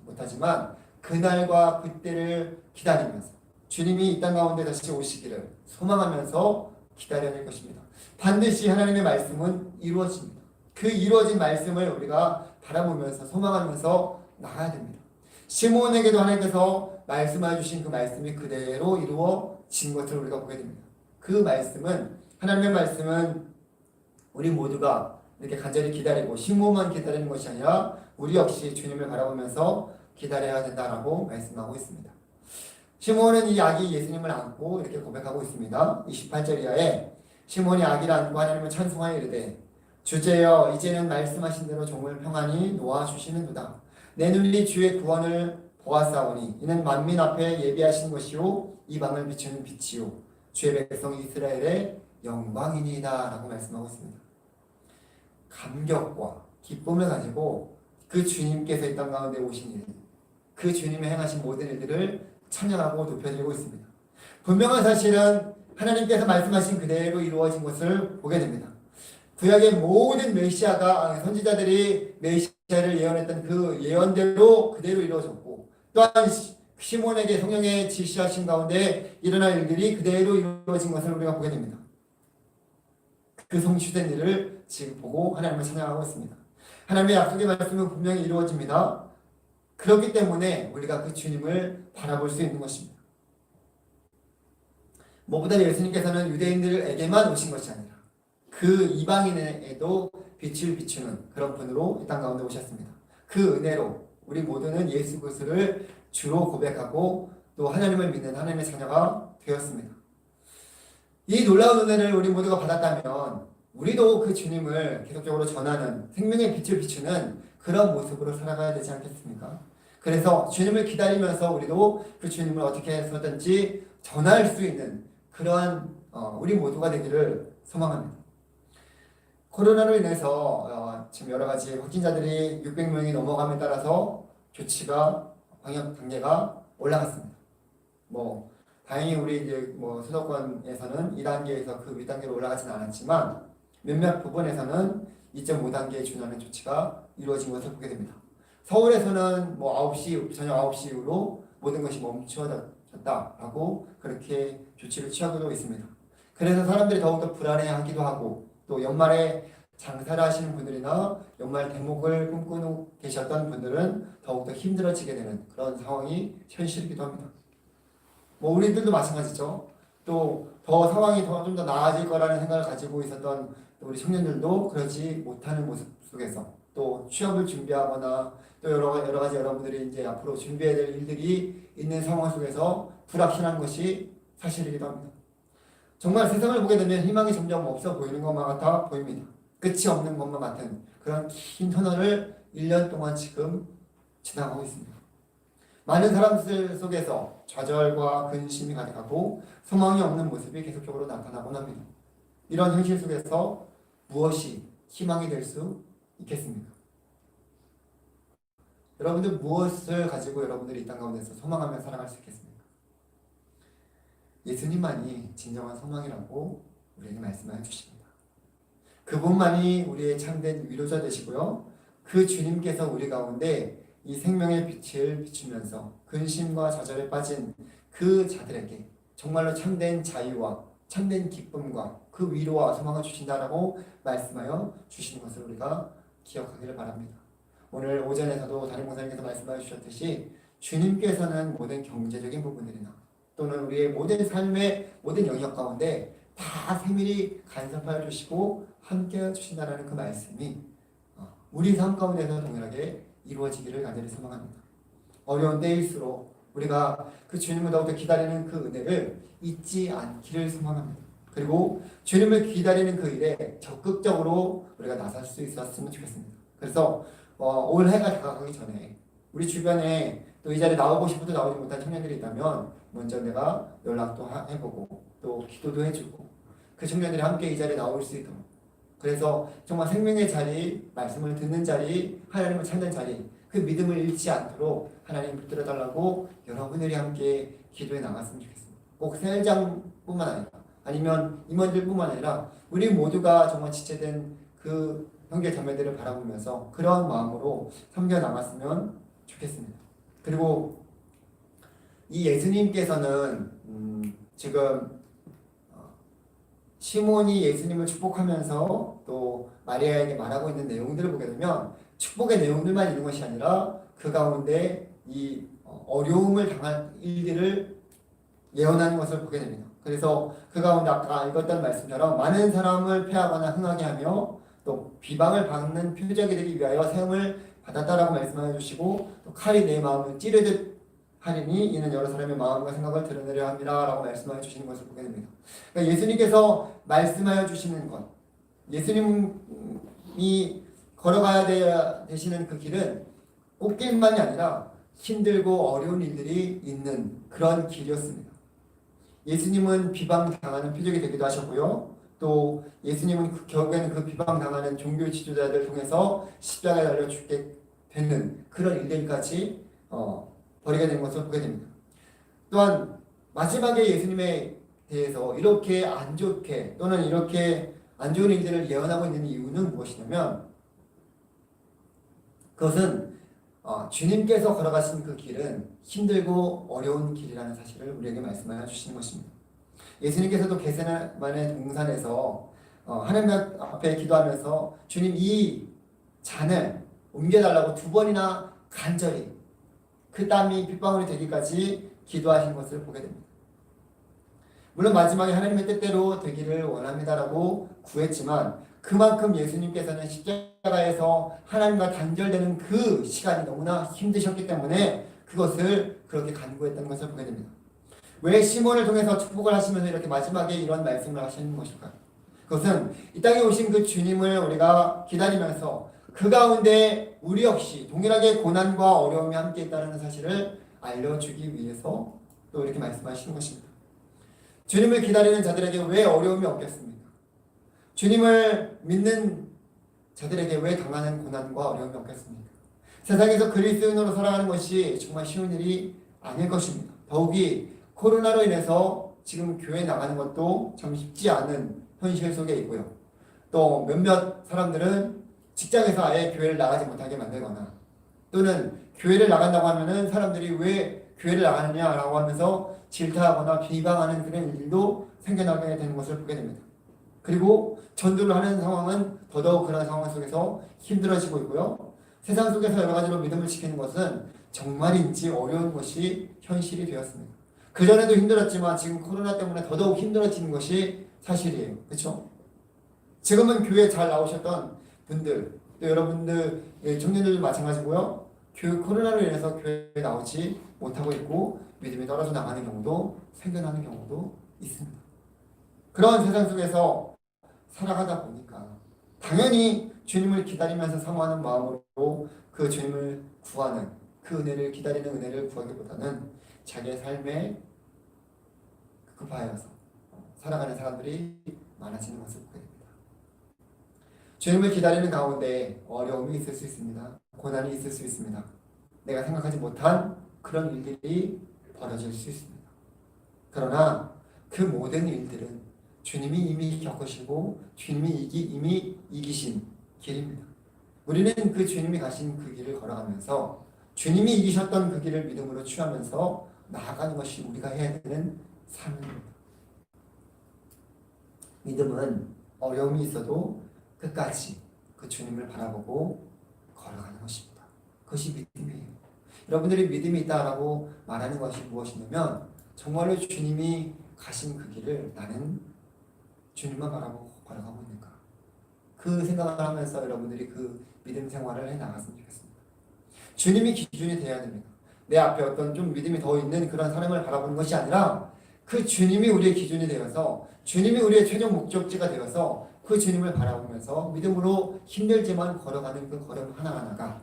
못하지만 그날과 그때를 기다리면서 주님이 이 땅 가운데 다시 오시기를 소망하면서 기다려야 될 것입니다. 반드시 하나님의 말씀은 이루어집니다. 그 이루어진 말씀을 우리가 바라보면서 소망하면서 나가야 됩니다. 시므온에게도 하나님께서 말씀해 주신 그 말씀이 그대로 이루어진 것을 우리가 보게 됩니다. 그 말씀은 하나님의 말씀은 우리 모두가 이렇게 간절히 기다리고 시므온만 기다리는 것이 아니라 우리 역시 주님을 바라보면서 기다려야 된다라고 말씀하고 있습니다. 시므온은 이 아기 예수님을 안고 이렇게 고백하고 있습니다. 28절 이하에 시므온이 아기를 안고 하나님을 찬송하여 이르되 주제여 이제는 말씀하신 대로 종을 평안히 놓아주시는도다. 내 눈이 주의 구원을 보았사오니 이는 만민 앞에 예비하신 것이요 이방을 비추는 빛이요 주의 백성 이스라엘의 영광이니이다 라고 말씀하고 있습니다. 감격과 기쁨을 가지고 그 주님께서 이 땅 가운데 오신 일, 그 주님의 행하신 모든 일들을 찬양하고 높여드리고 있습니다. 분명한 사실은 하나님께서 말씀하신 그대로 이루어진 것을 보게 됩니다. 구약의 모든 메시아가 선지자들이 메시아를 예언했던 그 예언대로 그대로 이루어졌고 또한 시몬에게 성령의 지시하신 가운데 일어날 일들이 그대로 이루어진 것을 우리가 보게 됩니다. 그 성취된 일을 지금 보고 하나님을 찬양하고 있습니다. 하나님의 약속의 말씀은 분명히 이루어집니다. 그렇기 때문에 우리가 그 주님을 바라볼 수 있는 것입니다. 무엇보다 예수님께서는 유대인들에게만 오신 것이 아니라 그 이방인에도 빛을 비추는 그런 분으로 이 땅 가운데 오셨습니다. 그 은혜로 우리 모두는 예수 그리스도를 주로 고백하고 또 하나님을 믿는 하나님의 자녀가 되었습니다. 이 놀라운 은혜를 우리 모두가 받았다면 우리도 그 주님을 계속적으로 전하는 생명의 빛을 비추는 그런 모습으로 살아가야 되지 않겠습니까? 그래서 주님을 기다리면서 우리도 그 주님을 어떻게 해서든지 전할 수 있는 그러한 우리 모두가 되기를 소망합니다. 코로나로 인해서 지금 여러 가지 확진자들이 600명이 넘어감에 따라서 조치가 방역 단계가 올라갔습니다. 뭐 다행히 우리 이제 뭐 수도권에서는 2단계에서 그 윗단계로 올라가지는 않았지만 몇몇 부분에서는 2.5단계에 준하는 조치가 이루어진 것을 보게 됩니다. 서울에서는 뭐 9시 저녁 9시 이후로 모든 것이 멈추어졌다라고 그렇게 조치를 취하고 있습니다. 그래서 사람들이 더욱더 불안해하기도 하고 또 연말에 장사를 하시는 분들이나 연말 대목을 꿈꾸고 계셨던 분들은 더욱더 힘들어지게 되는 그런 상황이 현실이기도 합니다. 뭐 우리들도 마찬가지죠. 또 더 상황이 좀 더 나아질 거라는 생각을 가지고 있었던 우리 청년들도 그러지 못하는 모습 속에서 또 취업을 준비하거나 또 여러 가지 여러분들이 이제 앞으로 준비해야 될 일들이 있는 상황 속에서 불확실한 것이 사실이기도 합니다. 정말 세상을 보게 되면 희망이 점점 없어 보이는 것만 같아 보입니다. 끝이 없는 것만 같은 그런 긴 터널을 1년 동안 지금 지나가고 있습니다. 많은 사람들 속에서 좌절과 근심이 가득하고 소망이 없는 모습이 계속적으로 나타나곤 합니다. 이런 현실 속에서 무엇이 희망이 될 수 있겠습니까? 여러분들 무엇을 가지고 여러분들이 이 땅 가운데서 소망하며 살아갈 수 있겠습니까? 예수님만이 진정한 소망이라고 우리에게 말씀해 주십니다. 그분만이 우리의 참된 위로자 되시고요. 그 주님께서 우리 가운데 이 생명의 빛을 비추면서 근심과 좌절에 빠진 그 자들에게 정말로 참된 자유와 참된 기쁨과 그 위로와 소망을 주신다라고 말씀하여 주시는 것을 우리가 기억하기를 바랍니다. 오늘 오전에서도 다른 목사님께서 말씀해 주셨듯이 주님께서는 모든 경제적인 부분들이나 또는 우리의 모든 삶의 모든 영역 가운데 다 세밀히 간섭하여 주시고 함께해 주신다라는 그 말씀이 우리 삶 가운데서 동일하게 이루어지기를 간절히 소망합니다. 어려운 때일수록 우리가 그 주님을 더욱더 기다리는 그 은혜를 잊지 않기를 소망합니다. 그리고 주님을 기다리는 그 일에 적극적으로 우리가 나설 수 있었으면 좋겠습니다. 그래서 올 해가 다가가기 전에 우리 주변에 또 이 자리에 나오고 싶어도 나오지 못한 청년들이 있다면 먼저 내가 연락도 해보고 또 기도도 해주고 그 청년들이 함께 이 자리에 나올 수 있도록 그래서 정말 생명의 자리, 말씀을 듣는 자리, 하나님을 찾는 자리 그 믿음을 잃지 않도록 하나님 붙들어 달라고 여러분들이 함께 기도해 나갔으면 좋겠습니다. 꼭 세일장뿐만 아니라 아니면 임원들뿐만 아니라 우리 모두가 정말 지체된 그 형제 자매들을 바라보면서 그런 마음으로 섬겨 나갔으면 좋겠습니다. 그리고 이 예수님께서는 지금 시몬이 예수님을 축복하면서 또 마리아에게 말하고 있는 내용들을 보게 되면 축복의 내용들만 있는 것이 아니라 그 가운데 이 어려움을 당할 일들을 예언하는 것을 보게 됩니다. 그래서 그 가운데 아까 읽었던 말씀처럼 많은 사람을 패하거나 흥하게 하며 또 비방을 받는 표적이 되기 위하여 세움을 받았다라고 말씀해 주시고 또 칼이 내 마음을 찌르듯 하리니 이는 여러 사람의 마음과 생각을 드러내려 합니다 라고 말씀해 주시는 것을 보게 됩니다. 그러니까 예수님께서 말씀하여 주시는 것 예수님이 걸어가야 되시는 그 길은 꽃길만이 아니라 힘들고 어려운 일들이 있는 그런 길이었습니다. 예수님은 비방당하는 표적이 되기도 하셨고요. 또 예수님은 결국에는 그 비방당하는 종교 지도자들을 통해서 십자가에 달려 죽게 되는 그런 일들까지 벌이게 된 것을 보게 됩니다. 또한 마지막에 예수님에 대해서 이렇게 안 좋게 또는 이렇게 안 좋은 일들을 예언하고 있는 이유는 무엇이냐면 그것은 주님께서 걸어가신 그 길은 힘들고 어려운 길이라는 사실을 우리에게 말씀하여 주시는 것입니다. 예수님께서도 겟세마네 동산에서 하나님 앞에 기도하면서 주님 이 잔을 옮겨달라고 2번이나 간절히 그 땀이 핏방울이 되기까지 기도하신 것을 보게 됩니다. 물론 마지막에 하나님의 뜻대로 되기를 원합니다라고 구했지만 그만큼 예수님께서는 십자가에서 하나님과 단절되는 그 시간이 너무나 힘드셨기 때문에 그것을 그렇게 간구했던 것을 보게 됩니다. 왜 시몬을 통해서 축복을 하시면서 이렇게 마지막에 이런 말씀을 하시는 것일까요? 그것은 이 땅에 오신 그 주님을 우리가 기다리면서 그 가운데 우리 역시 동일하게 고난과 어려움이 함께 있다는 사실을 알려주기 위해서 또 이렇게 말씀하시는 것입니다. 주님을 기다리는 자들에게 왜 어려움이 없겠습니까? 주님을 믿는 자들에게 왜 당하는 고난과 어려움이 없겠습니까? 세상에서 그리스도인으로 살아가는 것이 정말 쉬운 일이 아닐 것입니다. 더욱이 코로나로 인해서 지금 교회 나가는 것도 참 쉽지 않은 현실 속에 있고요. 또 몇몇 사람들은 직장에서 아예 교회를 나가지 못하게 만들거나 또는 교회를 나간다고 하면은 사람들이 왜 교회를 나가느냐라고 하면서 질타하거나 비방하는 그런 일도 생겨나게 되는 것을 보게 됩니다. 그리고 전도를 하는 상황은 더더욱 그런 상황 속에서 힘들어지고 있고요. 세상 속에서 여러 가지로 믿음을 지키는 것은 정말인지 어려운 것이 현실이 되었습니다. 그전에도 힘들었지만 지금 코로나 때문에 더더욱 힘들어지는 것이 사실이에요. 그렇죠? 지금은 교회 잘 나오셨던 분들, 또 여러분들 청년들도 마찬가지고요. 코로나로 인해서 교회에 나오지 못하고 있고 믿음이 떨어져 나가는 경우도 생겨나는 경우도 있습니다. 그런 세상 속에서 살아가다 보니까 당연히 주님을 기다리면서 사모하는 마음으로 그 주님을 구하는 그 은혜를 기다리는 은혜를 구하기보다는 자기의 삶에 급하여서 살아가는 사람들이 많아지는 것을 보게 됩니다. 주님을 기다리는 가운데 어려움이 있을 수 있습니다. 고난이 있을 수 있습니다. 내가 생각하지 못한 그런 일들이 벌어질 수 있습니다. 그러나 그 모든 일들은 주님이 이미 겪으시고 주님이 이미 이기신 길입니다. 우리는 그 주님이 가신 그 길을 걸어가면서 주님이 이기셨던 그 길을 믿음으로 취하면서 나아가는 것이 우리가 해야 되는 삶입니다. 믿음은 어려움이 있어도 끝까지 그 주님을 바라보고 걸어가는 것입니다. 그것이 믿음이에요. 여러분들이 믿음이 있다라고 말하는 것이 무엇이냐면 정말로 주님이 가신 그 길을 나는 주님만 바라보고 걸어가고 있는가, 그 생각을 하면서 여러분들이 그 믿음 생활을 해 나갔으면 좋겠습니다. 주님이 기준이 되어야 됩니다. 내 앞에 어떤 좀 믿음이 더 있는 그런 사람을 바라보는 것이 아니라 그 주님이 우리의 기준이 되어서 주님이 우리의 최종 목적지가 되어서 그 주님을 바라보면서 믿음으로 힘들지만 걸어가는 그 걸음 하나하나가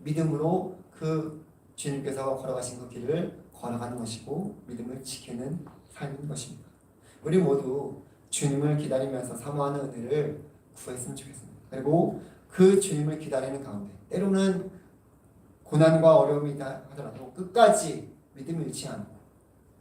믿음으로 그 주님께서 걸어가신 그 길을 걸어가는 것이고 믿음을 지키는 삶인 것입니다. 우리 모두 주님을 기다리면서 사모하는 은혜를 구했으면 좋겠습니다. 그리고 그 주님을 기다리는 가운데 때로는 고난과 어려움이 있다 하더라도 끝까지 믿음을 잃지 않고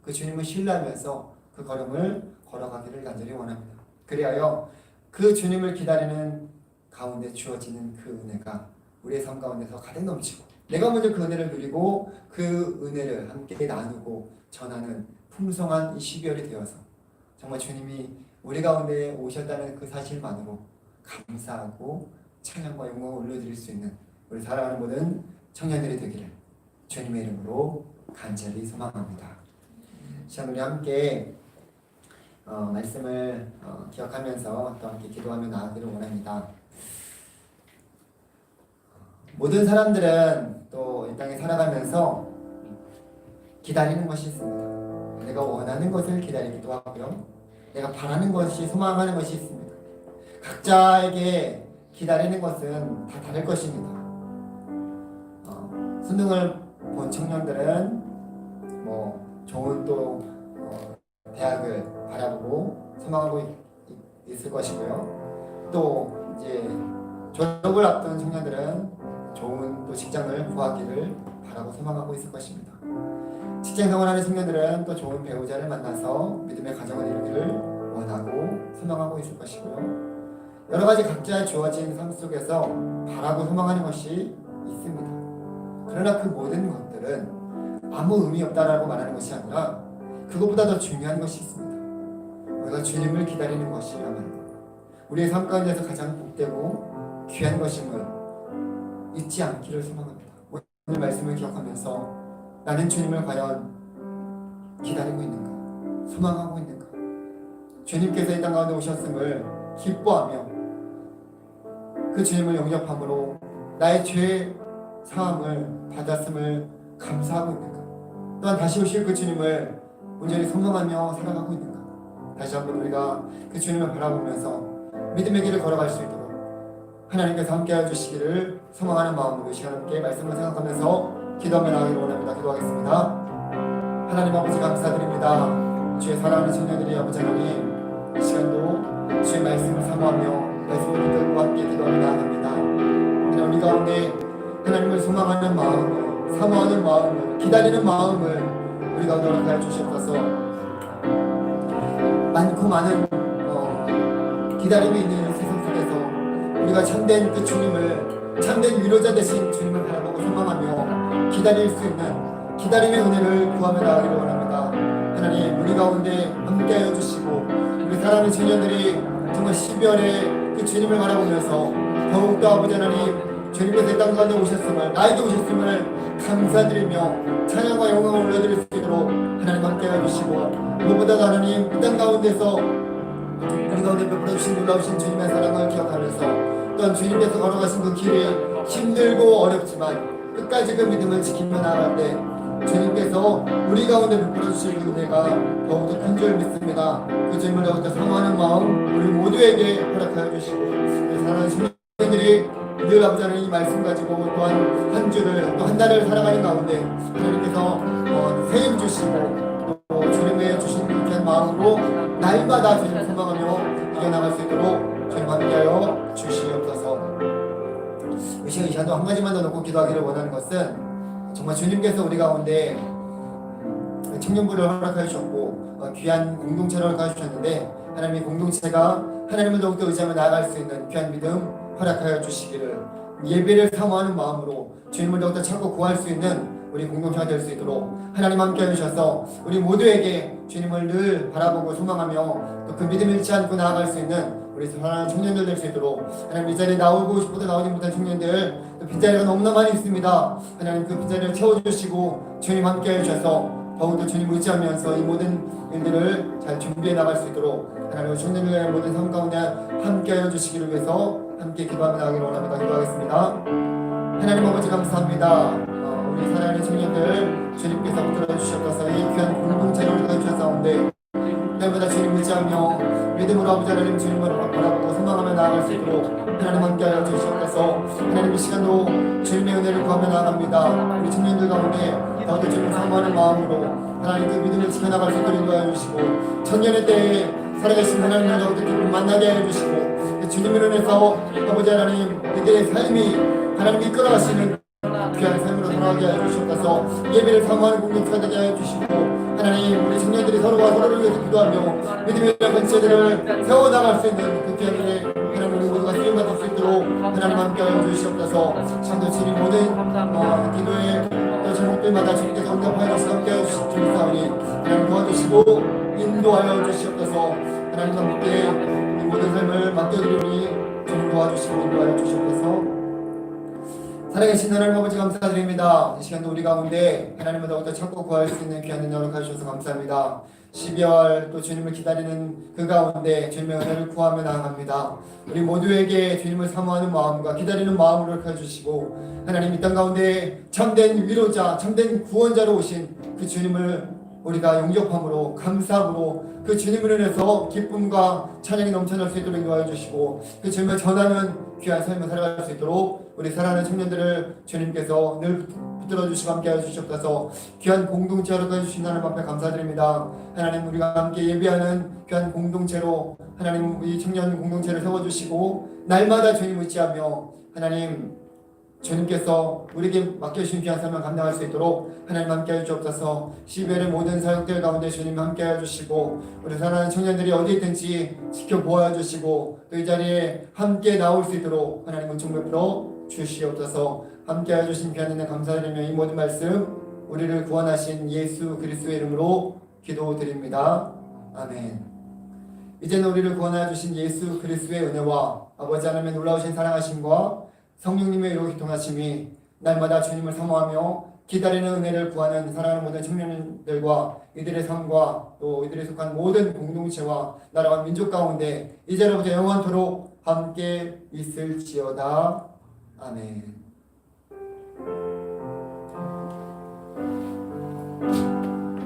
그 주님을 신뢰하면서 그 걸음을 걸어가기를 간절히 원합니다. 그리하여 그 주님을 기다리는 가운데 주어지는 그 은혜가 우리의 삶 가운데서 가득 넘치고 내가 먼저 그 은혜를 누리고 그 은혜를 함께 나누고 전하는 풍성한 이 12월이 되어서 정말 주님이 우리 가운데 오셨다는 그 사실만으로 감사하고 찬양과 영광을 올려드릴 수 있는 우리 사랑하는 모든 청년들이 되기를 주님의 이름으로 간절히 소망합니다. 시간 우리 함께 말씀을 기억하면서 또 함께 기도하며 나아가기를 원합니다. 모든 사람들은 또 이 땅에 살아가면서 기다리는 것이 있습니다. 내가 원하는 것을 기다리기도 하고요. 내가 바라는 것이 소망하는 것이 있습니다. 각자에게 기다리는 것은 다 다를 것입니다. 수능을 본 청년들은 좋은 또 대학을 바라보고 소망하고 있을 것이고요. 또 이제 졸업을 앞둔 청년들은 좋은 또 직장을 구하기를 바라고 소망하고 있을 것입니다. 직장 생활하는 청년들은 또 좋은 배우자를 만나서 믿음의 가정을 이루기를 원하고 소망하고 있을 것이고요. 여러 가지 각자의 주어진 삶 속에서 바라고 소망하는 것이 있습니다. 그러나 그 모든 것들은 아무 의미 없다라고 말하는 것이 아니라 그것보다 더 중요한 것이 있습니다. 우리가 주님을 기다리는 것이라면 우리의 삶 가운데서 가장 복되고 귀한 것임을 잊지 않기를 소망합니다. 오늘 말씀을 기억하면서 나는 주님을 과연 기다리고 있는가? 소망하고 있는가? 주님께서 이 땅 가운데 오셨음을 기뻐하며 그 주님을 영접함으로 나의 죄 사함을 받았음을 감사하고 있는가? 또한 다시 오실 그 주님을 온전히 소망하며 살아가고 있는가? 다시 한번 우리가 그 주님을 바라보면서 믿음의 길을 걸어갈 수 있도록 하나님께서 함께해 주시기를 소망하는 마음으로 이 시간 함께 말씀을 생각하면서 기도하며 나가기를 원합니다. 기도하겠습니다. 하나님 아버지 감사드립니다. 주의 사랑하는 청년들이 아버지 하나님 이 시간도 주의 말씀을 사모하며 말씀을 붙들고 함께 기도하며 나아갑니다. 하나님 우리 가운데 하나님을 소망하는 마음을 사모하는 마음을 기다리는 마음을 우리 가운데 허락하여 주시옵소서. 많고 많은 기다림이 있는 세상 속에서 우리가 참된 그 주님을 참된 위로자 되신 주님을 바라보고 소망하며 기다릴 수 있는 기다림의 은혜를 구하며 나가기를 원합니다. 하나님 우리 가운데 함께하여 주시고 우리 사랑하는 청년들이 정말 12월에 그 주님을 바라보면서 더욱더 아버지 하나님 주님께서 이 땅 가운데 오셨음을 나에게 오셨음을 감사드리며 찬양과 영광을 올려드릴 수 있도록 하나님 함께하여 주시고 무엇보다도 하나님 이 땅 가운데서 우리 가운데 베풀어 주신 놀라우신 주님의 사랑을 기억하면서 또한 주님께서 걸어가신 그 길이 힘들고 어렵지만 끝까지 그 믿음을 지키며 나아갈 때 주님께서 우리 가운데 베풀어 주실 그 은혜가 더욱더 큰 줄 믿습니다. 그 주님을 더욱더 사모하는 마음 우리 모두에게 허락하여 주시고 사랑하는 청년들이 늘 아버지 하나님 이 말씀 가지고 또한 한 주를 또 한 달을 살아가는 가운데 하나님께서 세임 주시고 또 주님의 주신 그런 마음으로 날마다 주님을 소망하며 이겨나갈 수 있도록 주님 함께하여 주시옵소서. 이 시간도 한 가지만 더 놓고 기도하기를 원하는 것은 정말 주님께서 우리 가운데 청년부를 허락하여 주셨고 귀한 공동체를 허락하여 주셨는데 하나님의 공동체가 하나님을 더욱더 의지하며 나아갈 수 있는 귀한 믿음 허락하여 주시기를 예배를 사모하는 마음으로 주님을 더욱더 찾고 구할 수 있는 우리 공동체가 될 수 있도록 하나님 함께해 주셔서 우리 모두에게 주님을 늘 바라보고 소망하며 또 그 믿음 잃지 않고 나아갈 수 있는 우리 사랑하는 청년들 될 수 있도록 하나님 이 자리에 나오고 싶어도 나오지 못한 청년들 또 빈자리가 너무나 많이 있습니다. 하나님 그 빈자리를 채워주시고 주님 함께해 주셔서 더욱더 주님 의지하면서 이 모든 일들을 잘 준비해 나갈 수 있도록 하나님 청년들의 모든 삶 가운데 함께하여 주시기를 위해서 함께 기도하며 나가기를 원합니다. 기도하겠습니다. 하나님 아버지 감사합니다. 우리 사랑하는 청년들 주님께서 붙들어 주셨어서 이 귀한 공동체를 가르쳐주셨사온데 날마다 주님 의지하며 믿음으로 아버지 하나님 주님을 바라보고 소망하며 나아갈 수 있도록 하나님 함께하여 주시옵소서. 하나님 이 시간도 주님의 은혜를 구하며 나아갑니다. 우리 청년들 가운데 더욱더 주님을 사모하는 마음으로 하나님 그 믿음을 지켜나갈 수 있도록 인도하여 주시고 천년의 때에 살아계신 하나님을 더욱더 기쁨 만나게 하여 주시고 주님을 은혜서 아버지 하나님 그들의 삶이 하나님 이끌어가시는 귀한 삶으로 돌아가게 하여 주시옵소서. 예배를 사모하는 공동체가 되게 하여 주시고 하나님 우리 청년들이 서로가 서로를 위해서 기도하며 믿음의 번제들을 세워나갈 수 있는 그 귀한 은혜 하나님 우리 모두가 쓰임받을 수 있도록 하나님 함께하여 주시옵소서. 참도 주님 모든 기도의 제목들마다 주님께서 응답하여 주시고 함께하여 주시옵소서. 하나님 도와주시고 인도하여 주시옵소서. 하나님 함께 이 모든 삶을 맡겨드리니 주님 도와주시고 인도하여 주시옵소서. 살아계신 하나님 아버지 감사드립니다. 이 시간도 우리 가운데 하나님을 더욱더 찾고 구할 수 있는 귀한 은혜를 가주셔서 감사합니다. 12월 또 주님을 기다리는 그 가운데 주님의 은혜를 구하며 나아갑니다. 우리 모두에게 주님을 사모하는 마음과 기다리는 마음으로 가주시고 하나님 이 땅 가운데 참된 위로자 참된 구원자로 오신 그 주님을 우리가 영접함으로 감사함으로 그 주님을 인해서 기쁨과 찬양이 넘쳐날 수 있도록 인도하여 주시고 그 주님을 전하는 귀한 삶을 살아갈 수 있도록 우리 사랑하는 청년들을 주님께서 늘 붙들어 주시고 함께하여 주시옵소서. 귀한 공동체로 해주신 하나님 앞에 감사드립니다. 하나님 우리가 함께 예배하는 귀한 공동체로 하나님 이 청년 공동체를 세워주시고 날마다 주님 의지하며 하나님 주님께서 우리에게 맡겨주신 귀한 삶을 감당할 수 있도록 하나님 함께해 주옵소서. 12월의 모든 사역들 가운데 주님 함께해 주시고 우리 사랑하는 청년들이 어디 있든지 지켜보아 주시고 또 이 자리에 함께 나올 수 있도록 하나님 은총 베풀어 주시옵소서. 함께해 주신 귀한 은혜 감사드리며 이 모든 말씀 우리를 구원하신 예수 그리스도의 이름으로 기도드립니다. 아멘. 이제는 우리를 구원하여 주신 예수 그리스도의 은혜와 아버지 하나님의 놀라우신 사랑하심과 성령님의 위로 기통하심이 날마다 주님을 사모하며 기다리는 은혜를 구하는 사랑하는 모든 청년들과 이들의 삶과 또 이들에 속한 모든 공동체와 나라와 민족 가운데 이제로부터 영원토록 함께 있을지어다. 아멘.